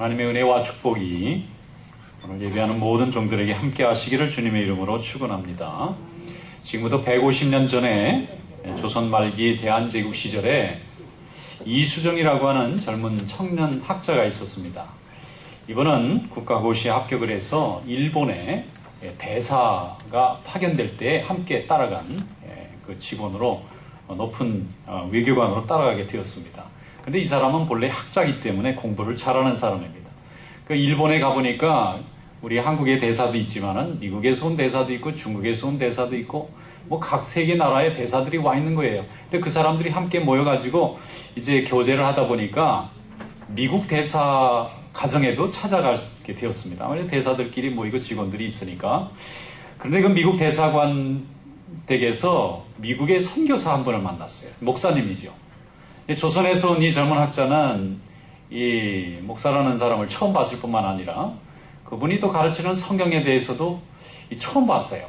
하나님의 은혜와 축복이 오늘 예배하는 모든 종들에게 함께 하시기를 주님의 이름으로 축원합니다. 지금부터 150년 전에 조선 말기 대한제국 시절에 이수정이라고 하는 젊은 청년 학자가 있었습니다. 이분은 국가고시에 합격을 해서 일본에 대사가 파견될 때 함께 따라간 그 직원으로 높은 외교관으로 따라가게 되었습니다. 근데 이 사람은 본래 학자이기 때문에 공부를 잘하는 사람입니다. 그 일본에 가보니까 우리 한국의 대사도 있지만은 미국에서 온 대사도 있고 중국에서 온 대사도 있고 뭐 각 세계 나라의 대사들이 와 있는 거예요. 근데 그 사람들이 함께 모여가지고 이제 교제를 하다 보니까 미국 대사 가정에도 찾아가게 되었습니다. 대사들끼리 모이고 직원들이 있으니까. 그런데 그 미국 대사관 댁에서 미국의 선교사 한 분을 만났어요. 목사님이죠. 조선에서 온 이 젊은 학자는 이 목사라는 사람을 처음 봤을 뿐만 아니라 그분이 또 가르치는 성경에 대해서도 처음 봤어요.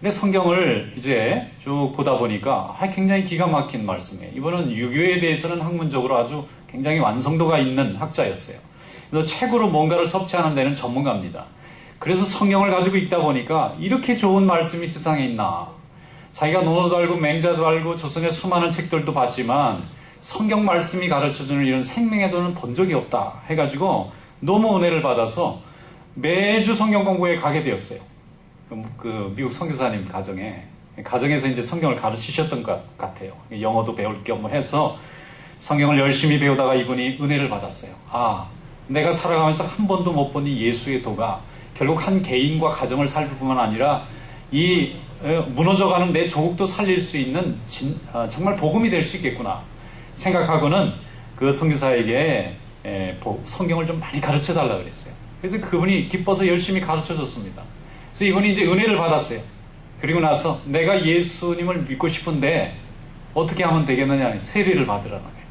근데 성경을 이제 쭉 보다 보니까 굉장히 기가 막힌 말씀이에요. 이분은 유교에 대해서는 학문적으로 아주 굉장히 완성도가 있는 학자였어요. 그래서 책으로 뭔가를 섭취하는 데는 전문가입니다. 그래서 성경을 가지고 읽다 보니까 이렇게 좋은 말씀이 세상에 있나. 자기가 논어도 알고 맹자도 알고 조선의 수많은 책들도 봤지만 성경 말씀이 가르쳐주는 이런 생명의 도는 본 적이 없다 해가지고 너무 은혜를 받아서 매주 성경 공부에 가게 되었어요. 그 미국 선교사님 가정에서 이제 성경을 가르치셨던 것 같아요. 영어도 배울 겸 해서 성경을 열심히 배우다가 이분이 은혜를 받았어요. 아, 내가 살아가면서 한 번도 못 본 이 예수의 도가 결국 한 개인과 가정을 살릴 뿐만 아니라 이 무너져가는 내 조국도 살릴 수 있는 정말 복음이 될 수 있겠구나 생각하고는 그 선교사에게 성경을 좀 많이 가르쳐 달라고 그랬어요. 그래서 그분이 기뻐서 열심히 가르쳐 줬습니다. 그래서 이분이 이제 은혜를 받았어요. 그리고 나서 내가 예수님을 믿고 싶은데 어떻게 하면 되겠느냐, 세례를 받으라는 거예요.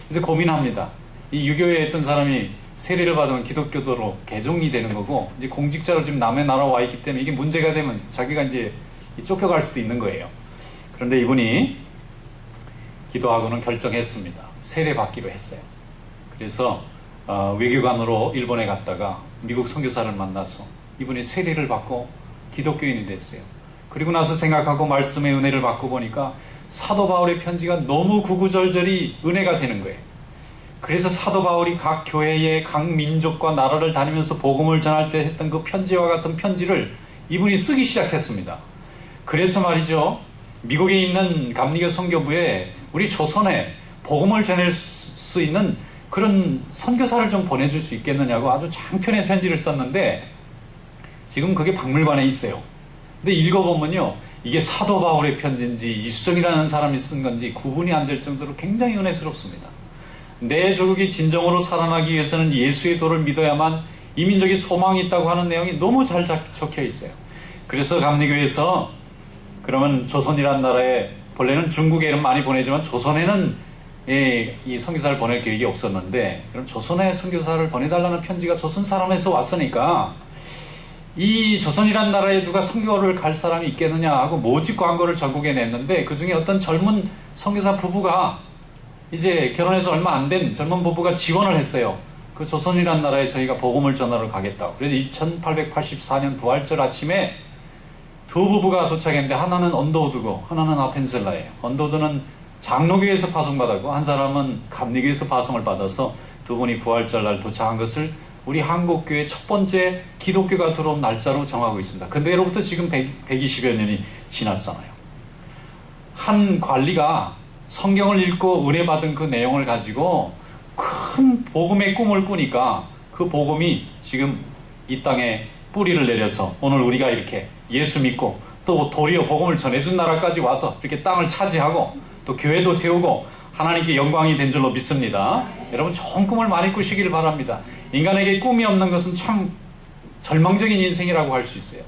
그래서 고민합니다. 이 유교에 있던 사람이 세례를 받으면 기독교도로 개종이 되는 거고, 이제 공직자로 지금 남의 나라 와 있기 때문에 이게 문제가 되면 자기가 이제 쫓겨갈 수도 있는 거예요. 그런데 이분이 기도하고는 결정했습니다. 세례 받기로 했어요. 그래서 외교관으로 일본에 갔다가 미국 선교사를 만나서 이분이 세례를 받고 기독교인이 됐어요. 그리고 나서 생각하고 말씀의 은혜를 받고 보니까 사도 바울의 편지가 너무 구구절절히 은혜가 되는 거예요. 그래서 사도 바울이 각 교회의 각 민족과 나라를 다니면서 복음을 전할 때 했던 그 편지와 같은 편지를 이분이 쓰기 시작했습니다. 그래서 말이죠, 미국에 있는 감리교 선교부에 우리 조선에 복음을 전할 수 있는 그런 선교사를 좀 보내줄 수 있겠느냐고 아주 장편의 편지를 썼는데 지금 그게 박물관에 있어요. 근데 읽어보면요, 이게 사도 바울의 편지인지 이수정이라는 사람이 쓴 건지 구분이 안 될 정도로 굉장히 은혜스럽습니다. 내 조국이 진정으로 살아나기 위해서는 예수의 도를 믿어야만 이 민족이 소망이 있다고 하는 내용이 너무 잘 적혀 있어요. 그래서 감리교에서 그러면 조선이라는 나라에 본래는 중국에 많이 보내지만 조선에는 이 선교사를 보낼 계획이 없었는데, 그럼 조선에 선교사를 보내달라는 편지가 조선 사람에서 왔으니까 이 조선이라는 나라에 누가 선교를 갈 사람이 있겠느냐 하고 모집 광고를 전국에 냈는데 그 중에 어떤 젊은 선교사 부부가 이제 결혼해서 얼마 안 된 젊은 부부가 지원을 했어요. 그 조선이라는 나라에 저희가 복음을 전하러 가겠다고. 그래서 1884년 부활절 아침에 두 부부가 도착했는데 하나는 언더우드고 하나는 아펜셀라예요. 언더우드는 장로교에서 파송받았고 한 사람은 감리교에서 파송을 받아서 두 분이 부활절 날 도착한 것을 우리 한국교회 첫 번째 기독교가 들어온 날짜로 정하고 있습니다. 그때로부터 지금 120여 년이 지났잖아요. 한 관리가 성경을 읽고 은혜 받은 그 내용을 가지고 큰 복음의 꿈을 꾸니까 그 복음이 지금 이 땅에 뿌리를 내려서 오늘 우리가 이렇게 예수 믿고 또 도리어 복음을 전해준 나라까지 와서 이렇게 땅을 차지하고 또 교회도 세우고 하나님께 영광이 된 줄로 믿습니다. 여러분 좋은 꿈을 많이 꾸시기를 바랍니다. 인간에게 꿈이 없는 것은 참 절망적인 인생이라고 할 수 있어요.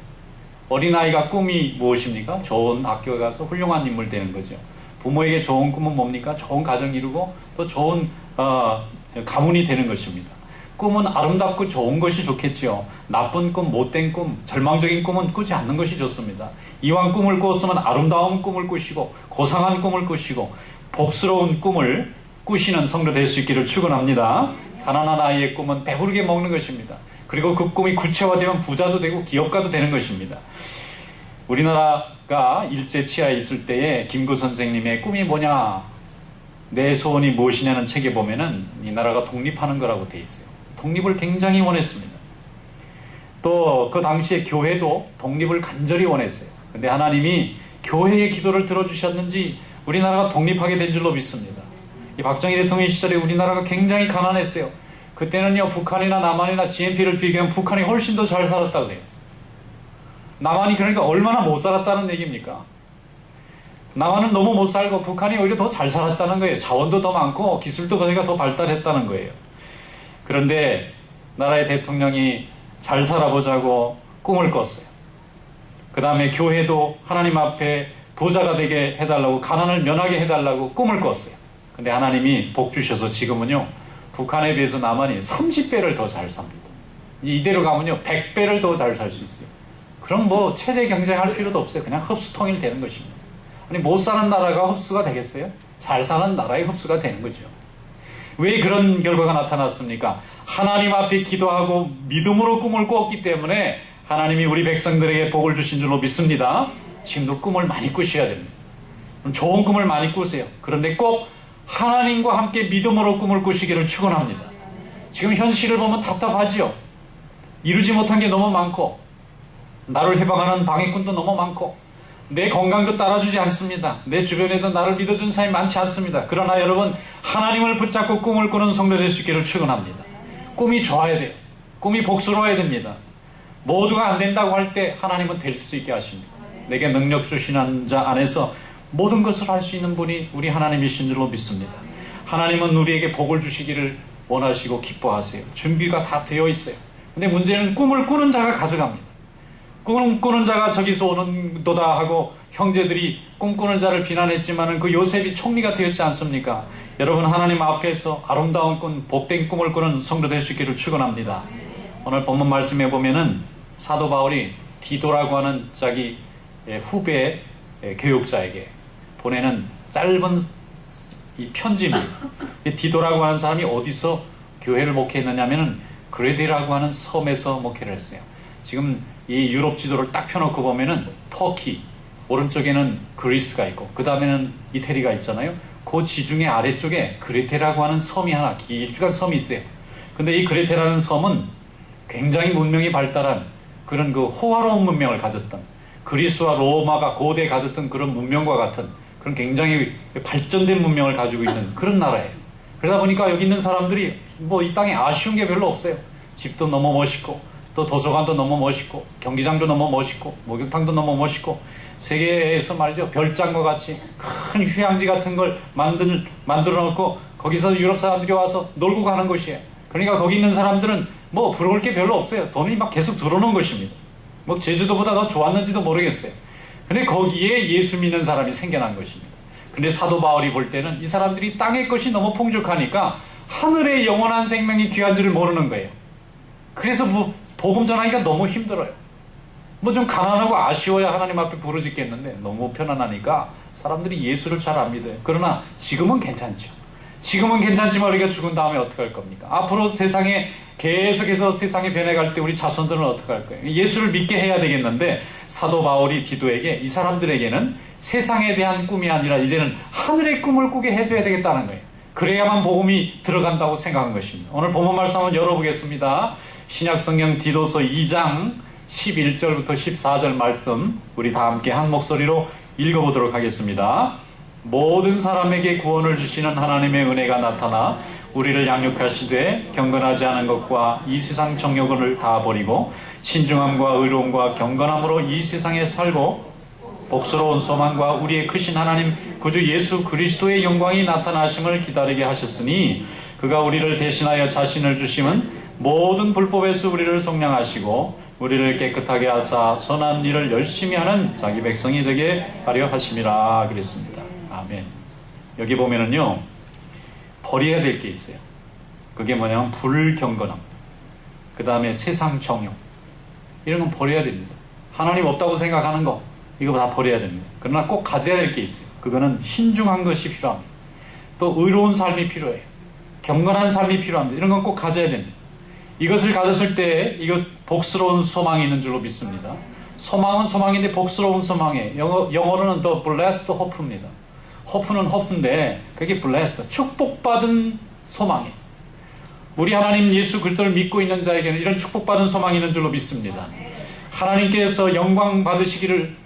어린아이가 꿈이 무엇입니까? 좋은 학교에 가서 훌륭한 인물 되는 거죠. 부모에게 좋은 꿈은 뭡니까? 좋은 가정 이루고 또 좋은 가문이 되는 것입니다. 꿈은 아름답고 좋은 것이 좋겠지요. 나쁜 꿈, 못된 꿈, 절망적인 꿈은 꾸지 않는 것이 좋습니다. 이왕 꿈을 꾸었으면 아름다운 꿈을 꾸시고 고상한 꿈을 꾸시고 복스러운 꿈을 꾸시는 성도 될 수 있기를 축원합니다. 가난한 아이의 꿈은 배부르게 먹는 것입니다. 그리고 그 꿈이 구체화되면 부자도 되고 기업가도 되는 것입니다. 우리나라가 일제 치하에 있을 때에 김구 선생님의 꿈이 뭐냐, 내 소원이 무엇이냐는 책에 보면은 이 나라가 독립하는 거라고 돼 있어요. 독립을 굉장히 원했습니다. 또 그 당시에 교회도 독립을 간절히 원했어요. 근데 하나님이 교회의 기도를 들어주셨는지 우리나라가 독립하게 된 줄로 믿습니다. 이 박정희 대통령 시절에 우리나라가 굉장히 가난했어요. 그때는요, 북한이나 남한이나 GNP를 비교하면 북한이 훨씬 더 잘 살았다고 그래요. 남한이 그러니까 얼마나 못 살았다는 얘기입니까? 남한은 너무 못 살고 북한이 오히려 더 잘 살았다는 거예요. 자원도 더 많고 기술도 거기가 더 발달했다는 거예요. 그런데 나라의 대통령이 잘 살아보자고 꿈을 꿨어요. 그 다음에 교회도 하나님 앞에 부자가 되게 해달라고, 가난을 면하게 해달라고 꿈을 꿨어요. 근데 하나님이 복 주셔서 지금은요, 북한에 비해서 남한이 30배를 더 잘 삽니다. 이대로 가면요 100배를 더 잘 살 수 있어요. 그럼 뭐 체제 경쟁할 필요도 없어요. 그냥 흡수통일 되는 것입니다. 아니, 못 사는 나라가 흡수가 되겠어요? 잘 사는 나라의 흡수가 되는 거죠. 왜 그런 결과가 나타났습니까? 하나님 앞에 기도하고 믿음으로 꿈을 꿨기 때문에 하나님이 우리 백성들에게 복을 주신 줄로 믿습니다. 지금도 꿈을 많이 꾸셔야 됩니다. 좋은 꿈을 많이 꾸세요. 그런데 꼭 하나님과 함께 믿음으로 꿈을 꾸시기를 축원합니다. 지금 현실을 보면 답답하지요. 이루지 못한 게 너무 많고, 나를 해방하는 방해꾼도 너무 많고, 내 건강도 따라주지 않습니다. 내 주변에도 나를 믿어준 사람이 많지 않습니다. 그러나 여러분, 하나님을 붙잡고 꿈을 꾸는 성도 될 수 있기를 축원합니다. 꿈이 좋아야 돼요. 꿈이 복스러워야 됩니다. 모두가 안 된다고 할 때 하나님은 될 수 있게 하십니다. 내게 능력 주시는 자 안에서 모든 것을 할 수 있는 분이 우리 하나님이신 줄로 믿습니다. 하나님은 우리에게 복을 주시기를 원하시고 기뻐하세요. 준비가 다 되어 있어요. 근데 문제는 꿈을 꾸는 자가 가져갑니다. 꿈꾸는 자가 저기서 오는도다 하고 형제들이 꿈꾸는 자를 비난했지만은 그 요셉이 총리가 되었지 않습니까? 여러분, 하나님 앞에서 아름다운 꿈, 복된 꿈을 꾸는 성도 될 수 있기를 축원합니다. 오늘 본문 말씀에 보면은 사도 바울이 디도라고 하는 자기 후배 교육자에게 보내는 짧은 이 편지입니다. 디도라고 하는 사람이 어디서 교회를 목회했느냐면은 그레데라고 하는 섬에서 목회를 했어요. 지금 이 유럽 지도를 딱 펴놓고 보면은 터키, 오른쪽에는 그리스가 있고 그 다음에는 이태리가 있잖아요. 그 지중해 아래쪽에 그레테라고 하는 섬이 하나, 길쭉한 섬이 있어요. 근데 이 그레테라는 섬은 굉장히 문명이 발달한 그런 그 호화로운 문명을 가졌던, 그리스와 로마가 고대에 가졌던 그런 문명과 같은 그런 굉장히 발전된 문명을 가지고 있는 그런 나라예요. 그러다 보니까 여기 있는 사람들이 뭐 이 땅에 아쉬운 게 별로 없어요. 집도 너무 멋있고, 또 도서관도 너무 멋있고, 경기장도 너무 멋있고, 목욕탕도 너무 멋있고, 세계에서 말이죠, 별장과 같이 큰 휴양지 같은 걸 만들어 놓고 거기서 유럽 사람들이 와서 놀고 가는 곳이에요. 그러니까 거기 있는 사람들은 뭐 부러울 게 별로 없어요. 돈이 막 계속 들어오는 것입니다. 뭐 제주도보다 더 좋았는지도 모르겠어요. 근데 거기에 예수 믿는 사람이 생겨난 것입니다. 근데 사도 바울이 볼 때는 이 사람들이 땅의 것이 너무 풍족하니까 하늘의 영원한 생명이 귀한 줄을 모르는 거예요. 그래서 뭐 복음 전하기가 너무 힘들어요. 뭐 좀 가난하고 아쉬워야 하나님 앞에 부르짖겠는데 너무 편안하니까 사람들이 예수를 잘 안 믿어요. 그러나 지금은 괜찮죠. 지금은 괜찮지만 우리가 죽은 다음에 어떻게 할 겁니까? 앞으로 세상에 계속해서 세상이 변해갈 때 우리 자손들은 어떻게 할 거예요? 예수를 믿게 해야 되겠는데 사도 바울이 디도에게, 이 사람들에게는 세상에 대한 꿈이 아니라 이제는 하늘의 꿈을 꾸게 해줘야 되겠다는 거예요. 그래야만 복음이 들어간다고 생각한 것입니다. 오늘 본문 말씀 한번 열어보겠습니다. 신약성경 디도서 2장 11절부터 14절 말씀 우리 다 함께 한 목소리로 읽어보도록 하겠습니다. 모든 사람에게 구원을 주시는 하나님의 은혜가 나타나 우리를 양육하시되 경건하지 않은 것과 이 세상 정욕을 다 버리고 신중함과 의로움과 경건함으로 이 세상에 살고 복스러운 소망과 우리의 크신 하나님 구주 예수 그리스도의 영광이 나타나심을 기다리게 하셨으니 그가 우리를 대신하여 자신을 주심은 모든 불법에서 우리를 속량하시고 우리를 깨끗하게 하사 선한 일을 열심히 하는 자기 백성이 되게 하려 하심이라 그랬습니다. 아멘. 여기 보면은요, 버려야 될 게 있어요. 그게 뭐냐면 불경건함, 그 다음에 세상 정욕, 이런 건 버려야 됩니다. 하나님 없다고 생각하는 거, 이거 다 버려야 됩니다. 그러나 꼭 가져야 될 게 있어요. 그거는 신중한 것이 필요합니다. 또 의로운 삶이 필요해요. 경건한 삶이 필요합니다. 이런 건 꼭 가져야 됩니다. 이것을 가졌을 때 이것 복스러운 소망이 있는 줄로 믿습니다. 소망은 소망인데 복스러운 소망이에요. 영어로는 the blessed hope입니다. hope는 hope인데 그게 blessed, 축복받은 소망이에요. 우리 하나님 예수 그리스도를 믿고 있는 자에게는 이런 축복받은 소망이 있는 줄로 믿습니다. 하나님께서 영광 받으시기를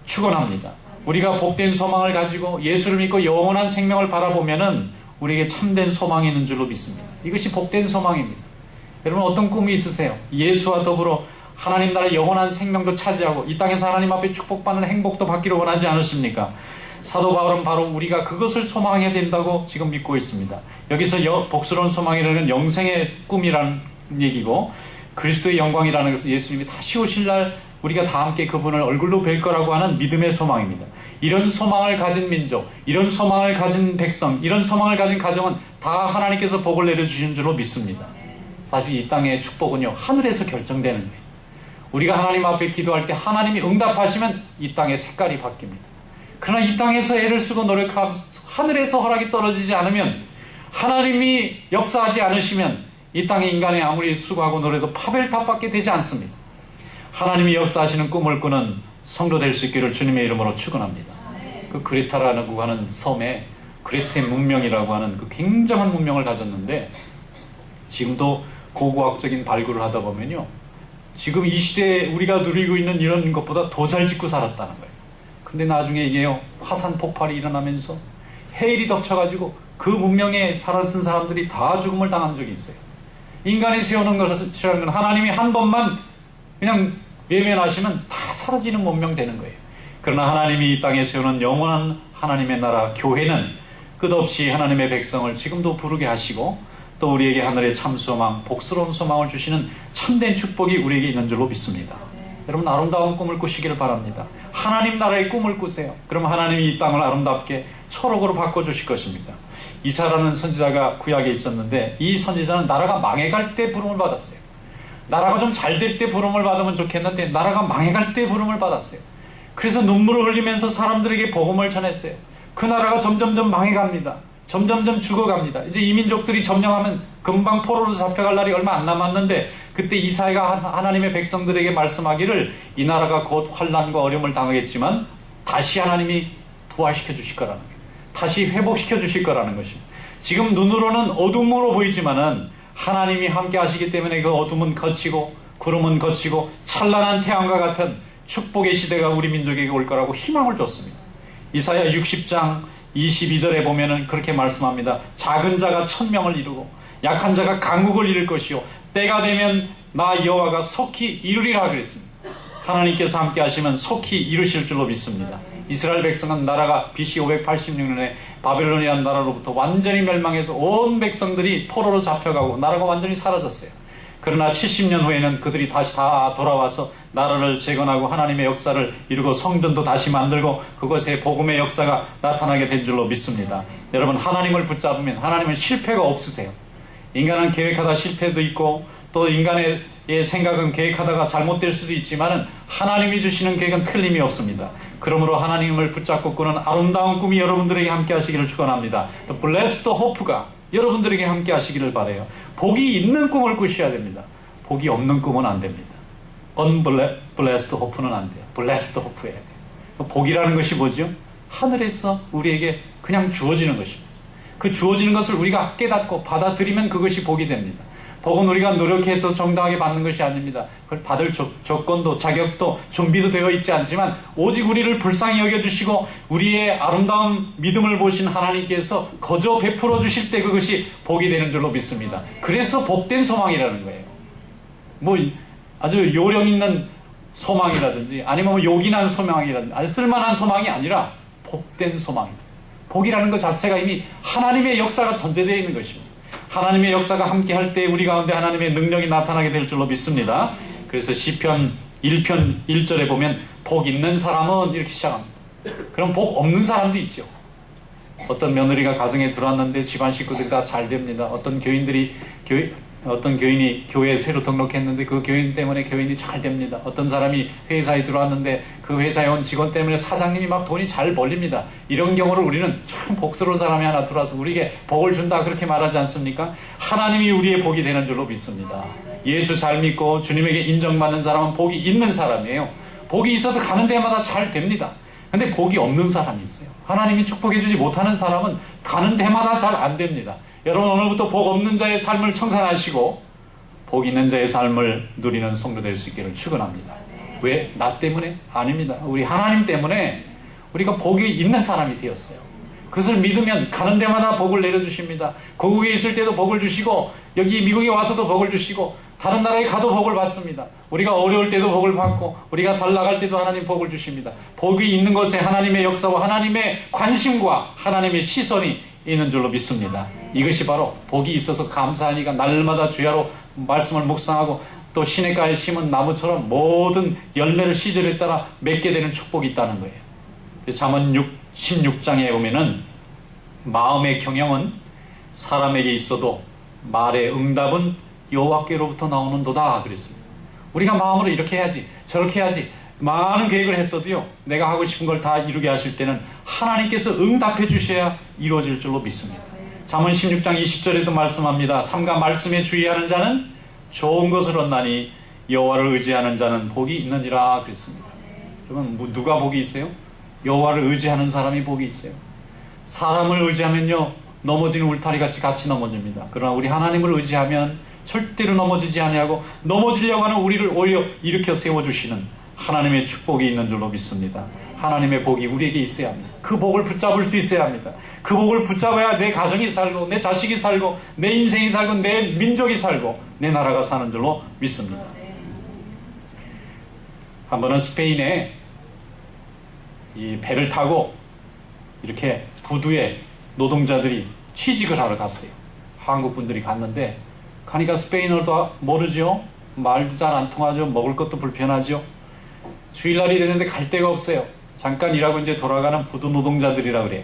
축원합니다. 우리가 복된 소망을 가지고 예수를 믿고 영원한 생명을 바라보면은 우리에게 참된 소망이 있는 줄로 믿습니다. 이것이 복된 소망입니다. 여러분 어떤 꿈이 있으세요? 예수와 더불어 하나님 나라의 영원한 생명도 차지하고 이 땅에서 하나님 앞에 축복받는 행복도 받기를 원하지 않으십니까? 사도 바울은 바로 우리가 그것을 소망해야 된다고 지금 믿고 있습니다. 여기서 복스러운 소망이라는 영생의 꿈이라는 얘기고 그리스도의 영광이라는 것은 예수님이 다시 오실 날 우리가 다 함께 그분을 얼굴로 뵐 거라고 하는 믿음의 소망입니다. 이런 소망을 가진 민족, 이런 소망을 가진 백성, 이런 소망을 가진 가정은 다 하나님께서 복을 내려주신 줄로 믿습니다. 사실 이 땅의 축복은요 하늘에서 결정되는 거예요. 우리가 하나님 앞에 기도할 때 하나님이 응답하시면 이 땅의 색깔이 바뀝니다. 그러나 이 땅에서 애를 쓰고 노력하고 하늘에서 허락이 떨어지지 않으면, 하나님이 역사하지 않으시면 이 땅의 인간이 아무리 수고하고 노래도 파벨탑밖에 되지 않습니다. 하나님이 역사하시는 꿈을 꾸는 성도 될 수 있기를 주님의 이름으로 축원합니다. 그 그레타라고 하는 섬에 그레테 문명이라고 하는 그 굉장한 문명을 가졌는데, 지금도 고고학적인 발굴을 하다 보면요, 지금 이 시대에 우리가 누리고 있는 이런 것보다 더 잘 짓고 살았다는 거예요. 근데 나중에 이게 화산 폭발이 일어나면서 해일이 덮쳐가지고 그 문명에 살았던 사람들이 다 죽음을 당한 적이 있어요. 인간이 세우는 것이라는 건 하나님이 한 번만 그냥 외면하시면 다 사라지는 문명 되는 거예요. 그러나 하나님이 이 땅에 세우는 영원한 하나님의 나라 교회는 끝없이 하나님의 백성을 지금도 부르게 하시고, 또 우리에게 하늘의 참 소망, 복스러운 소망을 주시는 참된 축복이 우리에게 있는 줄로 믿습니다. 여러분 아름다운 꿈을 꾸시기를 바랍니다. 하나님 나라의 꿈을 꾸세요. 그럼 하나님이 이 땅을 아름답게 초록으로 바꿔주실 것입니다. 이사라는 선지자가 구약에 있었는데, 이 선지자는 나라가 망해갈 때 부름을 받았어요. 나라가 좀 잘 될 때 부름을 받으면 좋겠는데 나라가 망해갈 때 부름을 받았어요. 그래서 눈물을 흘리면서 사람들에게 복음을 전했어요. 그 나라가 점점점 망해갑니다. 점점점 죽어갑니다. 이제 이민족들이 점령하면 금방 포로로 잡혀갈 날이 얼마 안 남았는데, 그때 이사야가 하나님의 백성들에게 말씀하기를 이 나라가 곧 환난과 어려움을 당하겠지만 다시 하나님이 부활시켜 주실 거라는 거예요. 다시 회복시켜 주실 거라는 것입니다. 지금 눈으로는 어둠으로 보이지만은 하나님이 함께 하시기 때문에 그 어둠은 거치고 구름은 거치고 찬란한 태양과 같은 축복의 시대가 우리 민족에게 올 거라고 희망을 줬습니다. 이사야 60장 22절에 보면은 그렇게 말씀합니다. 작은 자가 1000명을 이루고 약한 자가 강국을 이룰 것이요 때가 되면 나 여호와가 속히 이루리라 그랬습니다. 하나님께서 함께 하시면 속히 이루실 줄로 믿습니다. 이스라엘 백성은 나라가 BC 586년에 바벨론이라는 나라로부터 완전히 멸망해서 온 백성들이 포로로 잡혀가고 나라가 완전히 사라졌어요. 그러나 70년 후에는 그들이 다시 다 돌아와서 나라를 재건하고 하나님의 역사를 이루고 성전도 다시 만들고 그것에 복음의 역사가 나타나게 된 줄로 믿습니다. 여러분 하나님을 붙잡으면 하나님은 실패가 없으세요. 인간은 계획하다 실패도 있고 또 인간의 생각은 계획하다가 잘못될 수도 있지만 하나님이 주시는 계획은 틀림이 없습니다. 그러므로 하나님을 붙잡고 꾸는 아름다운 꿈이 여러분들에게 함께 하시기를 축원합니다. The blessed hope가 여러분들에게 함께 하시기를 바라요. 복이 있는 꿈을 꾸셔야 됩니다. 복이 없는 꿈은 안 됩니다. unblessed hope는 안 돼요. blessed hope해야 돼요. 복이라는 것이 뭐죠? 하늘에서 우리에게 그냥 주어지는 것입니다. 그 주어지는 것을 우리가 깨닫고 받아들이면 그것이 복이 됩니다. 복은 우리가 노력해서 정당하게 받는 것이 아닙니다. 그걸 받을 조건도 자격도 준비도 되어 있지 않지만 오직 우리를 불쌍히 여겨주시고 우리의 아름다운 믿음을 보신 하나님께서 거저 베풀어 주실 때 그것이 복이 되는 줄로 믿습니다. 그래서 복된 소망이라는 거예요. 뭐 아주 요령 있는 소망이라든지 아니면 뭐 요긴한 소망이라든지 아니 쓸만한 소망이 아니라 복된 소망입니다. 복이라는 것 자체가 이미 하나님의 역사가 전제되어 있는 것입니다. 하나님의 역사가 함께 할 때 우리 가운데 하나님의 능력이 나타나게 될 줄로 믿습니다. 그래서 시편 1편 1절에 보면 복 있는 사람은 이렇게 시작합니다. 그럼 복 없는 사람도 있죠. 어떤 며느리가 가정에 들어왔는데 집안 식구들이 다 잘 됩니다. 어떤 교인들이 어떤 교인이 교회에 새로 등록했는데 그 교인 때문에 교인이 잘 됩니다. 어떤 사람이 회사에 들어왔는데 그 회사에 온 직원 때문에 사장님이 막 돈이 잘 벌립니다. 이런 경우를 우리는 참 복스러운 사람이 하나 들어와서 우리에게 복을 준다 그렇게 말하지 않습니까? 하나님이 우리의 복이 되는 줄로 믿습니다. 예수 잘 믿고 주님에게 인정받는 사람은 복이 있는 사람이에요. 복이 있어서 가는 데마다 잘 됩니다. 근데 복이 없는 사람이 있어요. 하나님이 축복해 주지 못하는 사람은 가는 데마다 잘 안 됩니다. 여러분, 오늘부터 복 없는 자의 삶을 청산하시고 복 있는 자의 삶을 누리는 성도 될 수 있기를 축원합니다. 왜? 나 때문에? 아닙니다. 우리 하나님 때문에 우리가 복이 있는 사람이 되었어요. 그것을 믿으면 가는 데마다 복을 내려주십니다. 고국에 있을 때도 복을 주시고 여기 미국에 와서도 복을 주시고 다른 나라에 가도 복을 받습니다. 우리가 어려울 때도 복을 받고 우리가 잘 나갈 때도 하나님 복을 주십니다. 복이 있는 것에 하나님의 역사와 하나님의 관심과 하나님의 시선이 있는 줄로 믿습니다. 이것이 바로 복이 있어서 감사하니까 날마다 주야로 말씀을 묵상하고 또 시냇가에 심은 나무처럼 모든 열매를 시절에 따라 맺게 되는 축복이 있다는 거예요. 잠언 16장에 보면은 마음의 경영은 사람에게 있어도 말의 응답은 여호와께로부터 나오는도다 그랬습니다. 우리가 마음으로 이렇게 해야지 저렇게 해야지 많은 계획을 했어도요, 내가 하고 싶은 걸 다 이루게 하실 때는 하나님께서 응답해 주셔야 이루어질 줄로 믿습니다. 잠언 16장 20절에도 말씀합니다. 삼가 말씀에 주의하는 자는 좋은 것을 얻나니 여호와를 의지하는 자는 복이 있느니라 그랬습니다. 여러분, 누가 복이 있어요? 여호와를 의지하는 사람이 복이 있어요. 사람을 의지하면요, 넘어지는 울타리같이 같이 넘어집니다. 그러나 우리 하나님을 의지하면 절대로 넘어지지 아니하고 넘어지려고 하는 우리를 오히려 일으켜 세워주시는 하나님의 축복이 있는 줄로 믿습니다. 하나님의 복이 우리에게 있어야 합니다. 그 복을 붙잡을 수 있어야 합니다. 그 복을 붙잡아야 내 가정이 살고 내 자식이 살고 내 인생이 살고 내 민족이 살고 내 나라가 사는 줄로 믿습니다. 한 번은 스페인에 이 배를 타고 이렇게 부두에 노동자들이 취직을 하러 갔어요. 한국 분들이 갔는데 가니까 스페인어도 모르죠. 말도 잘 안 통하죠. 먹을 것도 불편하죠. 주일날이 되는데 갈 데가 없어요. 잠깐 일하고 이제 돌아가는 부두 노동자들이라 그래요.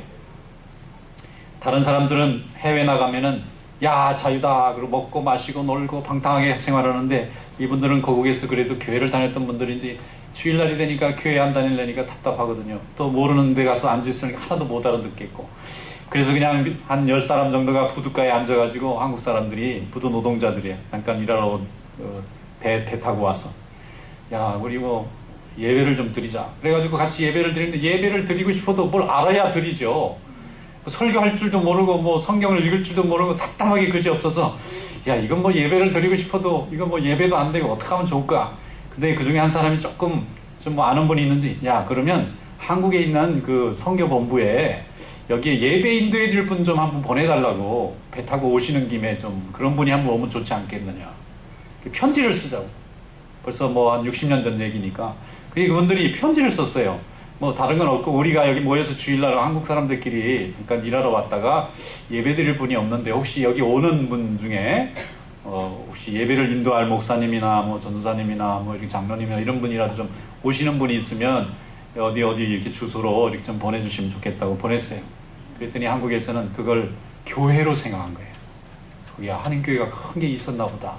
다른 사람들은 해외 나가면은 야 자유다 그리고 먹고 마시고 놀고 방탕하게 생활하는데 이분들은 거국에서 그래도 교회를 다녔던 분들인지 주일날이 되니까 교회 안 다니려니까 답답하거든요. 또 모르는 데 가서 앉아있으니까 하나도 못 알아듣겠고 그래서 그냥 한 10사람 정도가 부두가에 앉아가지고 한국 사람들이 부두 노동자들이에요. 잠깐 일하러 온 배 타고 와서 야 우리 뭐 예배를 좀 드리자 그래가지고 같이 예배를 드리는데 예배를 드리고 싶어도 뭘 알아야 드리죠. 설교할 줄도 모르고 뭐 성경을 읽을 줄도 모르고 답답하게 그지 없어서 야 이건 뭐 예배를 드리고 싶어도 이건 뭐 예배도 안 되고 어떻게 하면 좋을까. 근데 그 중에 한 사람이 조금 좀 뭐 아는 분이 있는지 야 그러면 한국에 있는 그 선교본부에 여기에 예배 인도해 줄 분 좀 한번 보내달라고 배 타고 오시는 김에 좀 그런 분이 한번 오면 좋지 않겠느냐. 편지를 쓰자고. 벌써 뭐 한 60년 전 얘기니까. 그분들이 편지를 썼어요. 뭐 다른 건 없고 우리가 여기 모여서 주일날 한국 사람들끼리 잠깐 일하러 왔다가 예배 드릴 분이 없는데 혹시 여기 오는 분 중에 혹시 예배를 인도할 목사님이나 뭐 전도사님이나 뭐 이렇게 장로님이나 이런 분이라도 좀 오시는 분이 있으면 어디 이렇게 주소로 이렇게 좀 보내주시면 좋겠다고 보냈어요. 그랬더니 한국에서는 그걸 교회로 생각한 거예요. 거기야 한인교회가 큰 게 있었나 보다.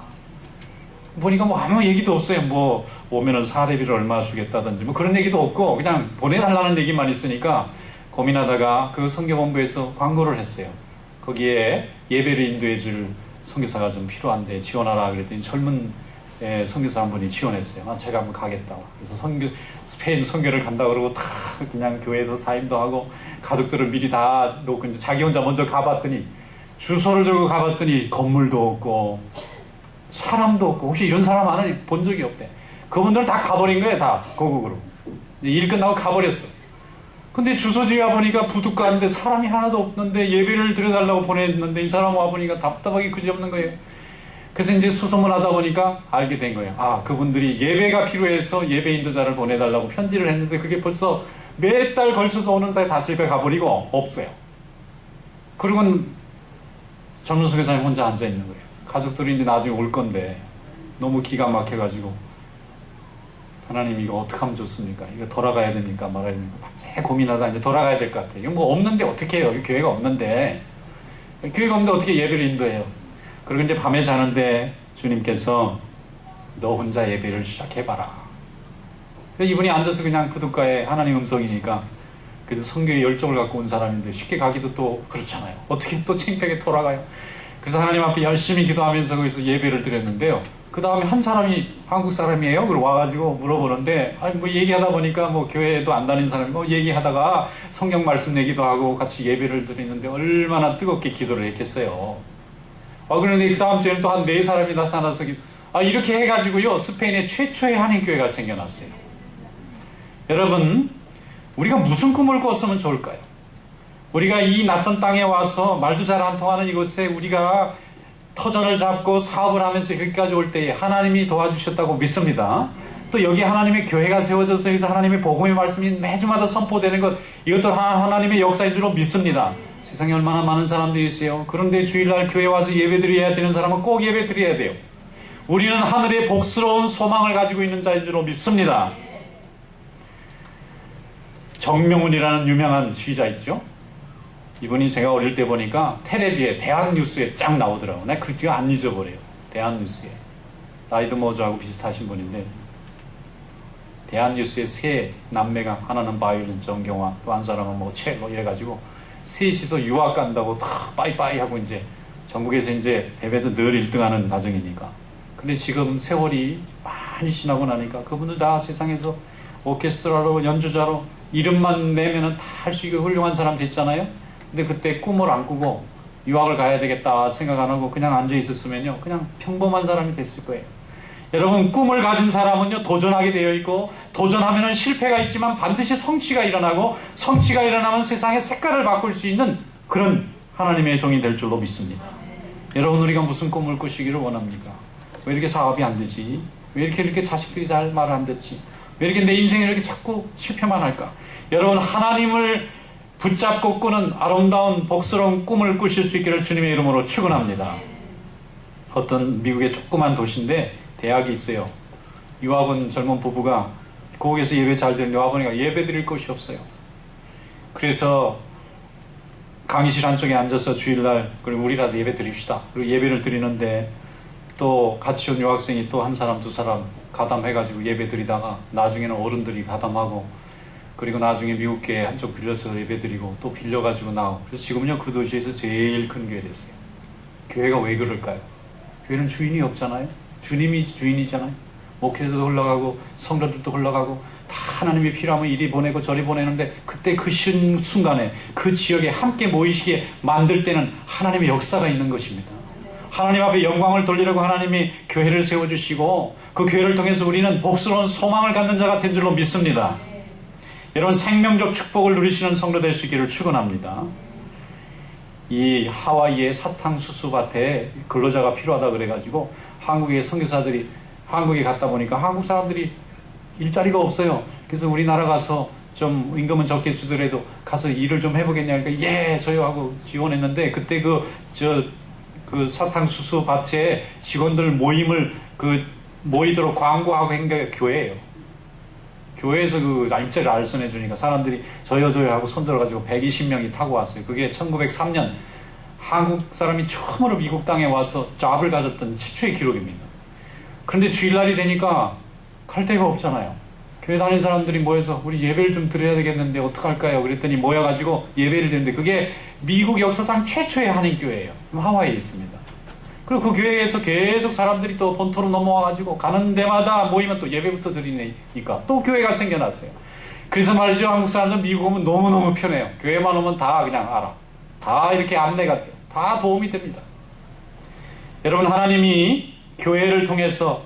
보니까 뭐 아무 얘기도 없어요. 뭐 오면은 사례비를 얼마 주겠다든지 뭐 그런 얘기도 없고 그냥 보내달라는 얘기만 있으니까 고민하다가 그 선교본부에서 광고를 했어요. 거기에 예배를 인도해 줄 선교사가 좀 필요한데 지원하라 그랬더니 젊은 선교사 한 분이 지원했어요. 제가 한번 가겠다고. 그래서 스페인 선교를 간다 그러고 다 그냥 교회에서 사임도 하고 가족들을 미리 다 놓고 이제 자기 혼자 먼저 가봤더니 주소를 들고 가봤더니 건물도 없고 사람도 없고 혹시 이런 사람 하나 본 적이 없대. 그분들 다 가버린 거예요. 다 고국으로. 일 끝나고 가버렸어. 근데 주소지에 와보니까 부둣가인데 사람이 하나도 없는데 예배를 드려달라고 보냈는데 이 사람 와보니까 답답하게 그지없는 거예요. 그래서 이제 수소문하다 보니까 알게 된 거예요. 아 그분들이 예배가 필요해서 예배 인도자를 보내달라고 편지를 했는데 그게 벌써 몇 달 걸쳐서 오는 사이에 다 집에 가버리고 없어요. 그리고는 젊은 선교사님 혼자 앉아있는 거예요. 가족들이 이제 나중에 올 건데 너무 기가 막혀가지고 하나님 이거 어떻게 하면 좋습니까? 이거 돌아가야 됩니까? 말아야 됩니까? 밤새 고민하다 이제 돌아가야 될 것 같아요. 이거 뭐 없는데 어떻게 해요? 여기 교회가 없는데 교회가 없는데 어떻게 예배를 인도해요? 그리고 이제 밤에 자는데 주님께서 너 혼자 예배를 시작해봐라. 이분이 앉아서 그냥 구둣가에 하나님 음성이니까, 그래도 성경에 열정을 갖고 온 사람인데 쉽게 가기도 또 그렇잖아요. 어떻게 또 창피하게 돌아가요. 그래서 하나님 앞에 열심히 기도하면서 거기서 예배를 드렸는데요. 그 다음에 한 사람이 한국 사람이에요. 그리고 와가지고 물어보는데, 아니 뭐 얘기하다 보니까 뭐 교회에도 안 다니는 사람이 뭐 얘기하다가 성경 말씀 내기도 하고 같이 예배를 드리는데 얼마나 뜨겁게 기도를 했겠어요. 그런데 그 다음 주에는 또 한 4사람이 나타나서 이렇게 해가지고요, 스페인에 최초의 한인교회가 생겨났어요. 여러분, 우리가 무슨 꿈을 꿨으면 좋을까요? 우리가 이 낯선 땅에 와서 말도 잘 안 통하는 이곳에 우리가 터전을 잡고 사업을 하면서 여기까지 올 때에 하나님이 도와주셨다고 믿습니다. 또 여기 하나님의 교회가 세워져서 여기서 하나님의 복음의 말씀이 매주마다 선포되는 것, 이것도 하나님의 역사인 줄로 믿습니다. 세상에 얼마나 많은 사람들이 있어요. 그런데 주일날 교회 와서 예배 드려야 되는 사람은 꼭 예배 드려야 돼요. 우리는 하늘의 복스러운 소망을 가지고 있는 자인 줄로 믿습니다. 정명훈이라는 유명한 시자 있죠. 이분이 제가 어릴 때 보니까 텔레비에 대한뉴스에 쫙 나오더라고요. 내가 그 뒤에 안 잊어버려요. 대한뉴스에. 나이도 뭐 저하고 비슷하신 분인데, 대한뉴스에 세 남매가, 하나는 바이올린 정경화, 또 한 사람은 뭐 첼로 이래가지고 셋이서 유학 간다고 다 빠이빠이 하고 이제 전국에서 이제 대회에서 늘 1등하는 가정이니까. 근데 지금 세월이 많이 지나고 나니까 그분들 다 세상에서 오케스트라로 연주자로 이름만 내면은 다 할 수 있고 훌륭한 사람 됐잖아요. 근데 그때 꿈을 안 꾸고 유학을 가야 되겠다 생각 안 하고 그냥 앉아 있었으면요, 그냥 평범한 사람이 됐을 거예요. 여러분, 꿈을 가진 사람은요, 도전하게 되어 있고, 도전하면은 실패가 있지만 반드시 성취가 일어나고, 성취가 일어나면 세상의 색깔을 바꿀 수 있는 그런 하나님의 종이 될 줄로 믿습니다. 여러분, 우리가 무슨 꿈을 꾸시기를 원합니까? 왜 이렇게 사업이 안 되지? 왜 이렇게 자식들이 잘 말 안 듣지? 왜 이렇게 내 인생이 이렇게 자꾸 실패만 할까? 여러분, 하나님을 붙잡고 꾸는 아름다운 복스러운 꿈을 꾸실 수 있기를 주님의 이름으로 축원합니다. 어떤 미국의 조그만 도시인데 대학이 있어요. 유학 온 젊은 부부가 거기에서 예배 잘 드는데 와보니까 예배 드릴 곳이 없어요. 그래서 강의실 한쪽에 앉아서 주일날, 그리고 우리라도 예배 드립시다. 그리고 예배를 드리는데 또 같이 온 유학생이 또 한 사람, 2사람 가담해가지고 예배 드리다가 나중에는 어른들이 가담하고, 그리고 나중에 미국교회 한쪽 빌려서 예배 드리고 또 빌려가지고 나오고. 그래서 지금은요, 그 도시에서 제일 큰 교회 됐어요. 교회가 왜 그럴까요? 교회는 주인이 없잖아요. 주님이 주인이잖아요. 목회자도 흘러가고 성도들도 흘러가고 다 하나님이 필요하면 이리 보내고 저리 보내는데, 그때 그 순간에 그 지역에 함께 모이시게 만들 때는 하나님의 역사가 있는 것입니다. 하나님 앞에 영광을 돌리려고 하나님이 교회를 세워주시고, 그 교회를 통해서 우리는 복스러운 소망을 갖는 자가 된 줄로 믿습니다. 여러분, 생명적 축복을 누리시는 성도 될 수 있기를 축원합니다. 이 하와이의 사탕수수밭에 근로자가 필요하다 그래가지고 한국의 선교사들이 한국에 갔다 보니까 한국 사람들이 일자리가 없어요. 그래서 우리나라 가서 좀 임금은 적게 주더라도 가서 일을 좀 해보겠냐. 그러니까 예, 저요 하고 지원했는데, 그때 그 사탕수수밭에 직원들 모임을 모이도록 광고하고 한 게 교회예요. 교회에서 그 일자리를 알선해 주니까 사람들이 저요 하고 손들어가지고 120명이 타고 왔어요. 그게 1903년 한국 사람이 처음으로 미국 땅에 와서 잡을 가졌던 최초의 기록입니다. 그런데 주일날이 되니까 갈 데가 없잖아요. 교회 다니는 사람들이 모여서 우리 예배를 좀 드려야 되겠는데 어떡할까요? 그랬더니 모여가지고 예배를 드리는데, 그게 미국 역사상 최초의 한인교회예요. 하와이에 있습니다. 그리고 그 교회에서 계속 사람들이 또 본토로 넘어와가지고 가는 데마다 모이면 또 예배부터 드리니까 또 교회가 생겨났어요. 그래서 말이죠, 한국 사람들은 미국 오면 너무너무 편해요. 교회만 오면 다 그냥 알아. 다 이렇게 안내가 돼요. 다 도움이 됩니다. 여러분, 하나님이 교회를 통해서,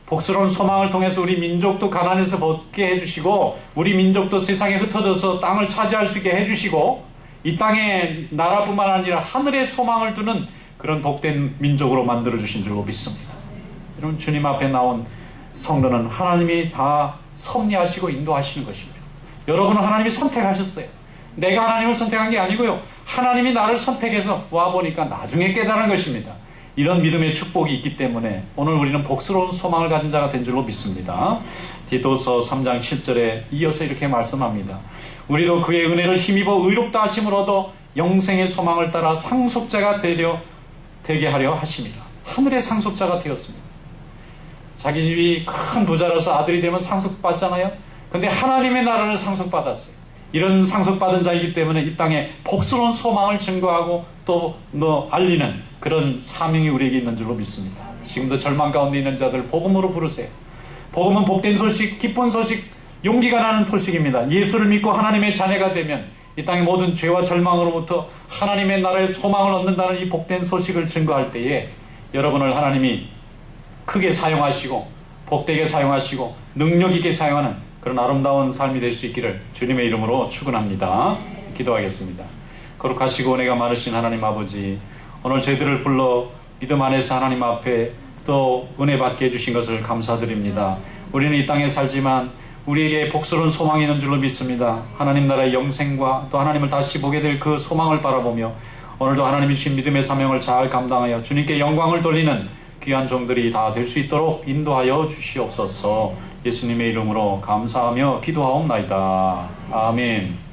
복스러운 소망을 통해서 우리 민족도 가난에서 벗게 해주시고, 우리 민족도 세상에 흩어져서 땅을 차지할 수 있게 해주시고, 이 땅에 나라뿐만 아니라 하늘의 소망을 두는 그런 복된 민족으로 만들어주신 줄로 믿습니다. 여러분, 주님 앞에 나온 성도는 하나님이 다 섭리하시고 인도하시는 것입니다. 여러분은 하나님이 선택하셨어요. 내가 하나님을 선택한 게 아니고요, 하나님이 나를 선택해서 와보니까 나중에 깨달은 것입니다. 이런 믿음의 축복이 있기 때문에 오늘 우리는 복스러운 소망을 가진 자가 된 줄로 믿습니다. 디도서 3장 7절에 이어서 이렇게 말씀합니다. 우리도 그의 은혜를 힘입어 의롭다 하심을 얻어 영생의 소망을 따라 상속자가 되게 하려 하심이라. 하늘의 상속자가 되었습니다. 자기 집이 큰 부자라서 아들이 되면 상속받잖아요. 근데 하나님의 나라를 상속받았어요. 이런 상속받은 자이기 때문에 이 땅에 복스러운 소망을 증거하고 또 알리는 그런 사명이 우리에게 있는 줄로 믿습니다. 지금도 절망 가운데 있는 자들 복음으로 부르세요. 복음은 복된 소식, 기쁜 소식, 용기가 나는 소식입니다. 예수를 믿고 하나님의 자녀가 되면 이 땅의 모든 죄와 절망으로부터 하나님의 나라의 소망을 얻는다는 이 복된 소식을 증거할 때에 여러분을 하나님이 크게 사용하시고 복되게 사용하시고 능력 있게 사용하는 그런 아름다운 삶이 될 수 있기를 주님의 이름으로 축원합니다. 기도하겠습니다. 거룩하시고 은혜가 많으신 하나님 아버지, 오늘 저희들을 불러 믿음 안에서 하나님 앞에 또 은혜 받게 해주신 것을 감사드립니다. 우리는 이 땅에 살지만 우리에게 복스러운 소망이 있는 줄로 믿습니다. 하나님 나라의 영생과 또 하나님을 다시 보게 될 그 소망을 바라보며 오늘도 하나님이 주신 믿음의 사명을 잘 감당하여 주님께 영광을 돌리는 귀한 종들이 다 될 수 있도록 인도하여 주시옵소서. 예수님의 이름으로 감사하며 기도하옵나이다. 아멘.